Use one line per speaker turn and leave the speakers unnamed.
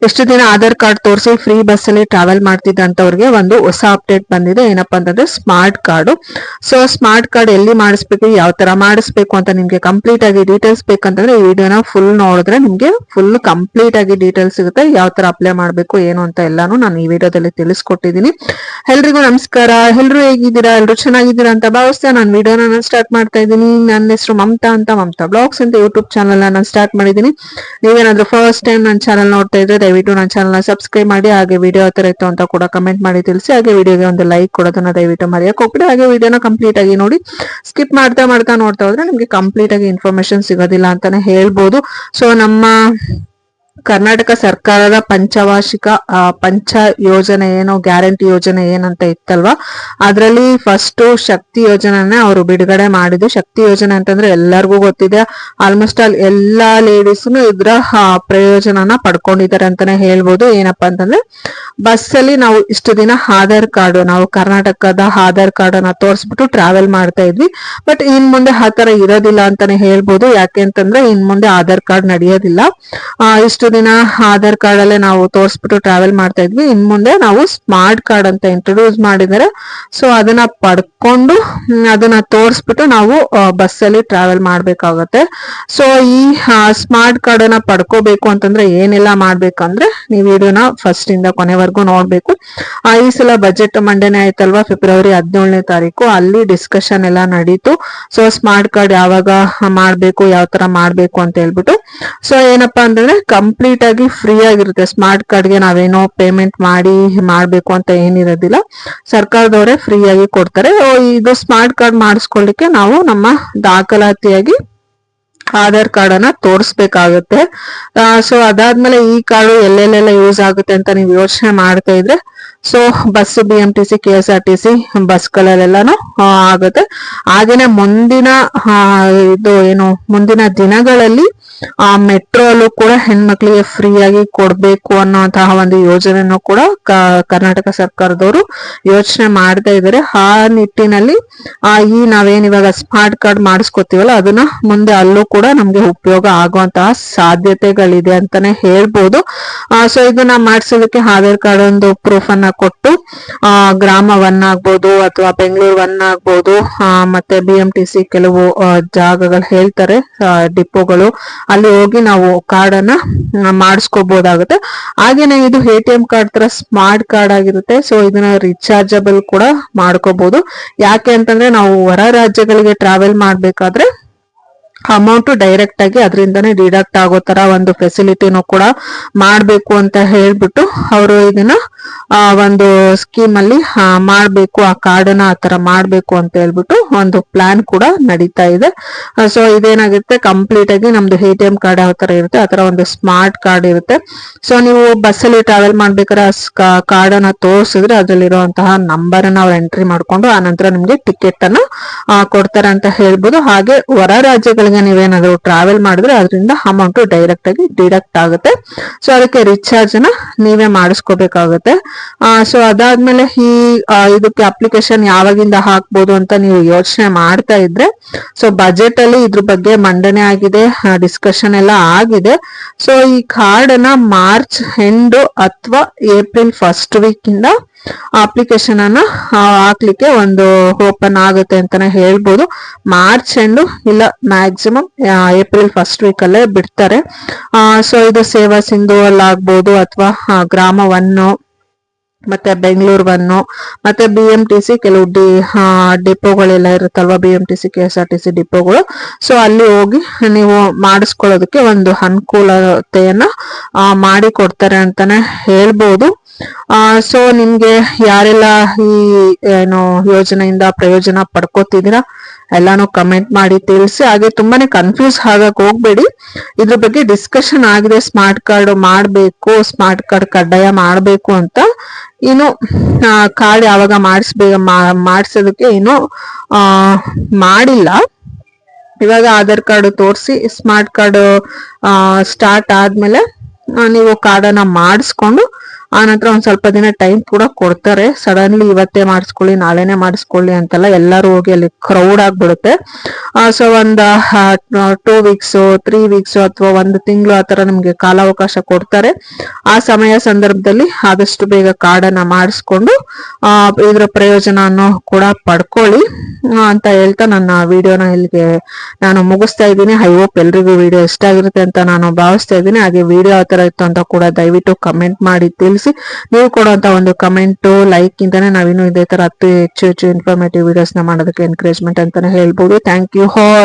ಎಷ್ಟು ದಿನ ಆಧಾರ್ ಕಾರ್ಡ್ ತೋರಿಸಿ ಫ್ರೀ ಬಸ್ ಅಲ್ಲಿ ಟ್ರಾವೆಲ್ ಮಾಡ್ತಿದ್ದಂತವ್ರಿಗೆ ಒಂದು ಹೊಸ ಅಪ್ಡೇಟ್ ಬಂದಿದೆ. ಏನಪ್ಪಾ ಅಂತಂದ್ರೆ smart card. So smart card ಎಲ್ಲಿ ಮಾಡಿಸ್ಬೇಕು, ಯಾವ ತರ ಮಾಡಿಸ್ಬೇಕು ಅಂತ ನಿಮ್ಗೆ ಕಂಪ್ಲೀಟ್ ಆಗಿ ಡೀಟೇಲ್ಸ್ ಬೇಕಂತಂದ್ರೆ ಈ ವಿಡಿಯೋನ ಫುಲ್ ನೋಡಿದ್ರೆ ನಿಮ್ಗೆ ಫುಲ್ ಕಂಪ್ಲೀಟ್ ಆಗಿ ಡೀಟೇಲ್ಸ್ ಸಿಗುತ್ತೆ. ಯಾವ ತರ ಅಪ್ಲೈ ಮಾಡ್ಬೇಕು ಏನು ಅಂತ ಎಲ್ಲಾನು ನಾನು ಈ ವಿಡಿಯೋದಲ್ಲಿ ತಿಳಿಸ್ಕೊಟ್ಟಿದ್ದೀನಿ. ಎಲ್ರಿಗೂ ನಮಸ್ಕಾರ. ಎಲ್ರು ಹೇಗಿದ್ದೀರಾ? ಎಲ್ರು ಚೆನ್ನಾಗಿದ್ದೀರಾ ಅಂತ ಭಾವಿಸ್ತಾ ನಾನು ವಿಡಿಯೋನ ಸ್ಟಾರ್ಟ್ ಮಾಡ್ತಾ ಇದ್ದೀನಿ. ನನ್ನ ಹೆಸರು ಮಮತಾ ಅಂತ, ಮಮತಾ ಬ್ಲಾಗ್ಸ್ ಅಂತ ಯೂಟ್ಯೂಬ್ ಚಾನಲ್ ನಾನು ಸ್ಟಾರ್ಟ್ ಮಾಡಿದ್ದೀನಿ. ನೀವೇನಾದ್ರೂ ಫಸ್ಟ್ ಟೈಮ್ ನನ್ನ ಚಾನಲ್ ನೋಡ್ತಾ ಇದ್ರೆ ದಯವಿಟ್ಟು ನನ್ನ ಚಾನಲ್ ಸಬ್ಸ್ಕ್ರೈಬ್ ಮಾಡಿ, ಹಾಗೆ ವಿಡಿಯೋ ಹತ್ರ ಇತ್ತು ಅಂತ ಕೂಡ ಕಮೆಂಟ್ ಮಾಡಿ ತಿಳಿಸಿ, ಹಾಗೆ ವಿಡಿಯೋಗೆ ಒಂದು ಲೈಕ್ ಕೊಡೋದನ್ನ ದಯವಿಟ್ಟು ಮರೆಯಕ್ಕೆ ಹೋಗ್ಬಿಡಿ. ಹಾಗೆ ವಿಡಿಯೋನ ಕಂಪ್ಲೀಟ್ ಆಗಿ ನೋಡಿ. ಸ್ಕಿಪ್ ಮಾಡ್ತಾ ನೋಡ್ತಾ ಹೋದ್ರೆ ನಿಮ್ಗೆ ಕಂಪ್ಲೀಟ್ ಆಗಿ ಇನ್ಫಾರ್ಮೇಶನ್ ಸಿಗೋದಿಲ್ಲ ಅಂತಾನೆ ಹೇಳ್ಬೋದು. ಸೊ ನಮ್ಮ ಕರ್ನಾಟಕ ಸರ್ಕಾರದ ಪಂಚವಾರ್ಷಿಕ ಪಂಚ ಯೋಜನೆ ಏನು, ಗ್ಯಾರಂಟಿ ಯೋಜನೆ ಏನಂತ ಇತ್ತಲ್ವಾ, ಅದ್ರಲ್ಲಿ ಫಸ್ಟ್ ಶಕ್ತಿ ಯೋಜನೆ ಅವರು ಬಿಡುಗಡೆ ಮಾಡಿದ್ದು. ಶಕ್ತಿ ಯೋಜನೆ ಅಂತಂದ್ರೆ ಎಲ್ಲರಿಗೂ ಗೊತ್ತಿದೆ. ಆಲ್ಮೋಸ್ಟ್ ಆಲ್ ಎಲ್ಲಾ ಲೇಡೀಸ್ನು ಇದ್ರ ಪ್ರಯೋಜನನ ಪಡ್ಕೊಂಡಿದ್ದಾರೆ ಅಂತಾನೆ ಹೇಳ್ಬೋದು. ಏನಪ್ಪಾ ಅಂತಂದ್ರೆ ಬಸ್ ಅಲ್ಲಿ ನಾವು ಇಷ್ಟು ದಿನ ಆಧಾರ್ ಕಾರ್ಡ್, ನಾವು ಕರ್ನಾಟಕದ ಆಧಾರ್ ಕಾರ್ಡ್ ಅನ್ನ ತೋರಿಸ್ಬಿಟ್ಟು ಟ್ರಾವೆಲ್ ಮಾಡ್ತಾ ಇದ್ವಿ. ಬಟ್ ಇನ್ ಮುಂದೆ ಆ ತರ ಇರೋದಿಲ್ಲ ಅಂತಾನೆ ಹೇಳ್ಬೋದು. ಯಾಕೆ ಅಂತಂದ್ರೆ ಇನ್ ಮುಂದೆ ಆಧಾರ್ ಕಾರ್ಡ್ ನಡೆಯೋದಿಲ್ಲ. ಇಷ್ಟು ದಿನ ಆಧಾರ್ ಕಾರ್ಡ್ ಅಲ್ಲೇ ನಾವು ತೋರಿಸ್ಬಿಟ್ಟು ಟ್ರಾವೆಲ್ ಮಾಡ್ತಾ ಇದ್ವಿ. ಇನ್ ಮುಂದೆ ನಾವು ಸ್ಮಾರ್ಟ್ ಕಾರ್ಡ್ ಅಂತ ಇಂಟ್ರೊಡ್ಯೂಸ್ ಮಾಡಿದ್ದಾರೆ. ಸೊ ಅದನ್ನ ಪಡ್ಕೊಂಡು ಅದನ್ನ ತೋರಿಸ್ಬಿಟ್ಟು ನಾವು ಬಸ್ ಅಲ್ಲಿ ಟ್ರಾವೆಲ್ ಮಾಡ್ಬೇಕಾಗತ್ತೆ. ಸೊ ಈ ಸ್ಮಾರ್ಟ್ ಕಾರ್ಡ್ ಅನ್ನ ಪಡ್ಕೋಬೇಕು ಅಂತಂದ್ರೆ ಏನೆಲ್ಲ ಮಾಡ್ಬೇಕಂದ್ರೆ ನೀವು ವಿಡಿಯೋನ ಫಸ್ಟ್ ಇಂದ ಕೊನೆವರೆಗೂ ನೋಡ್ಬೇಕು. ಈ ಸಲ ಬಜೆಟ್ ಮಂಡನೆ ಆಯ್ತಲ್ವಾ, ಫೆಬ್ರವರಿ 17ನೇ ತಾರೀಕು ಅಲ್ಲಿ ಡಿಸ್ಕಷನ್ ಎಲ್ಲ ನಡೀತು. ಸೊ ಸ್ಮಾರ್ಟ್ ಕಾರ್ಡ್ ಯಾವಾಗ ಮಾಡ್ಬೇಕು, ಯಾವ ತರ ಮಾಡ್ಬೇಕು ಅಂತ ಹೇಳ್ಬಿಟ್ಟು. ಸೊ ಏನಪ್ಪಾ ಅಂತಂದ್ರೆ ಕಂಪ್ಲೀಟ್ ಆಗಿ ಫ್ರೀ ಆಗಿರುತ್ತೆ. ಸ್ಮಾರ್ಟ್ ಕಾರ್ಡ್ಗೆ ನಾವೇನೋ ಪೇಮೆಂಟ್ ಮಾಡಿ ಮಾಡ್ಬೇಕು ಅಂತ ಏನಿರೋದಿಲ್ಲ, ಸರ್ಕಾರದವರೇ ಫ್ರೀ ಆಗಿ ಕೊಡ್ತಾರೆ. ಇದು ಸ್ಮಾರ್ಟ್ ಕಾರ್ಡ್ ಮಾಡಿಸ್ಕೊಳ್ಳಿಕ್ಕೆ ನಾವು ನಮ್ಮ ದಾಖಲಾತಿಯಾಗಿ ಆಧಾರ್ ಕಾರ್ಡ್ ಅನ್ನ ತೋರಿಸ್ಬೇಕಾಗುತ್ತೆ. ಸೊ ಅದಾದ್ಮೇಲೆ ಈ ಕಾರ್ಡು ಎಲ್ಲೆಲ್ಲೆಲ್ಲ ಯೂಸ್ ಆಗುತ್ತೆ ಅಂತ ನೀವು ಯೋಚನೆ ಮಾಡ್ತಾ ಇದ್ರೆ, ಸೊ ಬಸ್, BMTC, KSRTC ಬಸ್ಗಳಲ್ಲೆಲ್ಲಾನು ಆಗುತ್ತೆ. ಹಾಗೇನೆ ಮುಂದಿನ ಇದು ಏನು ಮುಂದಿನ ದಿನಗಳಲ್ಲಿ ಮೆಟ್ರೋ ಅಲ್ಲೂ ಕೂಡ ಹೆಣ್ಮಕ್ಳಿಗೆ ಫ್ರೀ ಆಗಿ ಕೊಡ್ಬೇಕು ಅನ್ನೋಂತಹ ಒಂದು ಯೋಜನೆಯನ್ನು ಕೂಡ ಕರ್ನಾಟಕ ಸರ್ಕಾರದವರು ಯೋಚನೆ ಮಾಡ್ತಾ ಇದ್ದಾರೆ. ಆ ನಿಟ್ಟಿನಲ್ಲಿ ಈ ನಾವೇನ್ ಇವಾಗ ಸ್ಮಾರ್ಟ್ ಕಾರ್ಡ್ ಮಾಡಿಸ್ಕೊತೀವಲ್ಲ ಅದನ್ನ ಮುಂದೆ ಅಲ್ಲೂ ಕೂಡ ನಮ್ಗೆ ಉಪಯೋಗ ಆಗುವಂತಹ ಸಾಧ್ಯತೆಗಳಿದೆ ಅಂತಾನೆ ಹೇಳ್ಬೋದು. ಸೊ ಇದನ್ನ ಮಾಡಿಸೋದಕ್ಕೆ ಆಧಾರ್ ಕಾರ್ಡ್ ಒಂದು ಪ್ರೂಫ್ ಅನ್ನ ಕೊಟ್ಟು ಗ್ರಾಮ 1 ಆಗ್ಬೋದು ಅಥವಾ ಬೆಂಗಳೂರು 1 ಆಗ್ಬೋದು, ಮತ್ತೆ BMTC ಕೆಲವು ಜಾಗಗಳು ಹೇಳ್ತಾರೆ, ಡಿಪೋಗಳು, ಅಲ್ಲಿ ಹೋಗಿ ನಾವು ಕಾರ್ಡ್ ಅನ್ನ ಮಾಡಿಸ್ಕೋಬಹುದಾಗುತ್ತೆ. ಹಾಗೇನೆ ಇದು ATM ಕಾರ್ಡ್ ತರ ಸ್ಮಾರ್ಟ್ ಕಾರ್ಡ್ ಆಗಿರುತ್ತೆ. ಸೊ ಇದನ್ನ ರಿಚಾರ್ಜಬಲ್ ಕೂಡ ಮಾಡ್ಕೋಬಹುದು. ಯಾಕೆ ಅಂತಂದ್ರೆ ನಾವು ಹೊರ ರಾಜ್ಯಗಳಿಗೆ ಟ್ರಾವೆಲ್ ಮಾಡ್ಬೇಕಾದ್ರೆ ಅಮೌಂಟ್ ಡೈರೆಕ್ಟ್ ಆಗಿ ಅದರಿಂದಾನೇ ಡಿಡಕ್ಟ್ ಆಗೋ ತರ ಒಂದು ಫೆಸಿಲಿಟಿನೂ ಕೂಡ ಮಾಡ್ಬೇಕು ಅಂತ ಹೇಳ್ಬಿಟ್ಟು ಅವರು ಇದನ್ನ ಒಂದು ಸ್ಕೀಮ್ ಅಲ್ಲಿ ಮಾಡ್ಬೇಕು, ಆ ಕಾರ್ಡ್ ಅನ್ನ ಆತರ ಮಾಡ್ಬೇಕು ಅಂತ ಹೇಳ್ಬಿಟ್ಟು ಒಂದು ಪ್ಲಾನ್ ಕೂಡ ನಡೀತಾ ಇದೆ. ಸೊ ಇದೇನಾಗಿರುತ್ತೆ, ಕಂಪ್ಲೀಟ್ ಆಗಿ ನಮ್ದು ATM ಕಾರ್ಡ್ ಯಾವ ತರ ಇರುತ್ತೆ ಆ ತರ ಒಂದು ಸ್ಮಾರ್ಟ್ ಕಾರ್ಡ್ ಇರುತ್ತೆ. ಸೊ ನೀವು ಬಸ್ ಅಲ್ಲಿ ಟ್ರಾವೆಲ್ ಮಾಡ್ಬೇಕಾದ್ರೆ ಕಾರ್ಡ್ ಅನ್ನ ತೋರಿಸಿದ್ರೆ ಅದ್ರಲ್ಲಿರುವಂತಹ ನಂಬರ್ ಅನ್ನ ಅವ್ರು ಎಂಟ್ರಿ ಮಾಡ್ಕೊಂಡು ಆ ನಂತರ ನಿಮ್ಗೆ ಟಿಕೆಟ್ ಅನ್ನ ಕೊಡ್ತಾರೆ ಅಂತ ಹೇಳ್ಬೋದು. ಹಾಗೆ ಹೊರ ರಾಜ್ಯಗಳಿಗೆ ನೀವೇನಾದ್ರು ಟ್ರಾವೆಲ್ ಮಾಡಿದ್ರೆ ಅದರಿಂದ ಅಮೌಂಟ್ ಡೈರೆಕ್ಟ್ ಆಗಿ ಡಿಡಕ್ಟ್ ಆಗುತ್ತೆ. ಸೊ ಅದಕ್ಕೆ ರಿಚಾರ್ಜ್ ನ ನೀವೇ ಮಾಡಿಸ್ಕೋಬೇಕಾಗುತ್ತೆ. ಸೊ ಅದಾದ್ಮೇಲೆ ಇದಕ್ಕೆ ಅಪ್ಲಿಕೇಶನ್ ಯಾವಾಗಿಂದ ಹಾಕ್ಬೋದು ಅಂತ ನೀವು ಯೋಚನೆ ಮಾಡ್ತಾ ಇದ್ರೆ, ಸೊ ಬಜೆಟ್ ಅಲ್ಲಿ ಇದ್ರ ಬಗ್ಗೆ ಮಂಡನೆ ಆಗಿದೆ, ಡಿಸ್ಕಷನ್ ಎಲ್ಲ ಆಗಿದೆ. ಸೊ ಈ ಕಾರ್ಡ್ ಅನ್ನ ಮಾರ್ಚ್ ಎಂಡ್ ಅಥವಾ ಏಪ್ರಿಲ್ ಫಸ್ಟ್ ವೀಕ್ ಇಂದ ಅಪ್ಲಿಕೇಶನ್ ಅನ್ನ ಹಾಕ್ಲಿಕ್ಕೆ ಒಂದು ಓಪನ್ ಆಗುತ್ತೆ ಅಂತಾನೆ ಹೇಳ್ಬೋದು. ಮಾರ್ಚ್ ಎಂಡ್ ಇಲ್ಲ ಮ್ಯಾಕ್ಸಿಮಮ್ ಏಪ್ರಿಲ್ ಫಸ್ಟ್ ವೀಕ್ ಅಲ್ಲೇ ಬಿಡ್ತಾರೆ. ಸೊ ಇದು ಸೇವಾ ಸಿಂಧು ಅಲ್ಲಿ ಆಗ್ಬೋದು ಅಥವಾ ಗ್ರಾಮ 1 ಮತ್ತೆ ಬೆಂಗಳೂರು 1 ಮತ್ತೆ BMTC ಕೆಲವು ಡಿಪೋಗಳೆಲ್ಲ ಇರುತ್ತಲ್ವಾ, BMTC KSRTC ಡಿಪೋಗಳು. ಸೊ ಅಲ್ಲಿ ಹೋಗಿ ನೀವು ಮಾಡಿಸ್ಕೊಳ್ಳೋದಕ್ಕೆ ಒಂದು ಅನುಕೂಲತೆಯನ್ನ ಮಾಡಿ ಕೊಡ್ತಾರೆ ಅಂತಾನೆ ಹೇಳ್ಬೋದು. ಸೊ ನಿಮ್ಗೆ ಯಾರೆಲ್ಲ ಈ ಏನು ಯೋಜನೆಯಿಂದ ಪ್ರಯೋಜನ ಪಡ್ಕೋತಿದ್ದೀರಾ ಎಲ್ಲಾನು ಕಮೆಂಟ್ ಮಾಡಿ ತಿಳಿಸಿ. ಹಾಗೆ ತುಂಬಾನೇ ಕನ್ಫ್ಯೂಸ್ ಆಗಕ್ ಹೋಗ್ಬೇಡಿ, ಇದ್ರ ಬಗ್ಗೆ ಡಿಸ್ಕಷನ್ ಆಗಿದೆ. ಸ್ಮಾರ್ಟ್ ಕಾರ್ಡ್ ಮಾಡ್ಬೇಕು, ಸ್ಮಾರ್ಟ್ ಕಾರ್ಡ್ ಕಡ್ಡಾಯ ಮಾಡ್ಬೇಕು ಅಂತ. ಇನ್ನು ಕಾರ್ಡ್ ಯಾವಾಗ ಮಾಡಿಸೋದಕ್ಕೆ ಇನ್ನು ಮಾಡಿಲ್ಲ. ಇವಾಗ ಆಧಾರ್ ಕಾರ್ಡ್ ತೋರಿಸಿ ಸ್ಮಾರ್ಟ್ ಕಾರ್ಡ್ ಸ್ಟಾರ್ಟ್ ಆದ್ಮೇಲೆ ನೀವು ಕಾರ್ಡ್ ಅನ್ನ ಮಾಡಿಸ್ಕೊಂಡು ಆ ನಂತರ ಒಂದ್ ಸ್ವಲ್ಪ ದಿನ ಟೈಮ್ ಕೂಡ ಕೊಡ್ತಾರೆ. ಸಡನ್ಲಿ ಇವತ್ತೇ ಮಾಡಿಸ್ಕೊಳ್ಳಿ ನಾಳೆನೆ ಮಾಡಿಸ್ಕೊಳ್ಳಿ ಅಂತೆಲ್ಲ, ಎಲ್ಲರೂ ಹೋಗಿ ಅಲ್ಲಿ ಕ್ರೌಡ್ ಆಗ್ಬಿಡುತ್ತೆ. ಸೊ ಒಂದ್ 2 weeks 3 weeks ಅಥವಾ 1 ತಿಂಗಳು ಆತರ ನಿಮ್ಗೆ ಕಾಲಾವಕಾಶ ಕೊಡ್ತಾರೆ. ಆ ಸಮಯ ಸಂದರ್ಭದಲ್ಲಿ ಆದಷ್ಟು ಬೇಗ ಕಾರ್ಡನ್ನ ಮಾಡಿಸ್ಕೊಂಡು ಇದ್ರ ಪ್ರಯೋಜನವನ್ನು ಕೂಡ ಪಡ್ಕೊಳ್ಳಿ ಅಂತ ಹೇಳ್ತಾ ನನ್ನ ವಿಡಿಯೋನ ಇಲ್ಲಿಗೆ ನಾನು ಮುಗಿಸ್ತಾ ಇದ್ದೀನಿ. ಐ ಹೋಪ್ ಎಲ್ರಿಗೂ ವಿಡಿಯೋ ಇಷ್ಟ ಆಗಿರುತ್ತೆ ಅಂತ ನಾನು ಭಾವಿಸ್ತಾ ಇದ್ದೀನಿ. ಹಾಗೆ ವಿಡಿಯೋ ಯಾವ ತರ ಇತ್ತು ಅಂತ ಕೂಡ ದಯವಿಟ್ಟು ಕಮೆಂಟ್ ಮಾಡಿ ತಿಳಿಸಿ. ನೀವು ಕೊಡುವಂತ ಒಂದು ಕಮೆಂಟು ಲೈಕ್ ಇಂದಾನೆ ನಾವಿನ್ನು ಇದೇ ತರ ಹೆಚ್ಚು ಹೆಚ್ಚು ಇನ್ಫಾರ್ಮೇಟಿವ್ ವಿಡಿಯೋಸ್ನ ಮಾಡೋದಕ್ಕೆ ಎನ್ಕರೇಜ್ಮೆಂಟ್ ಅಂತಾನೆ ಹೇಳ್ಬೋದು. Thank you all.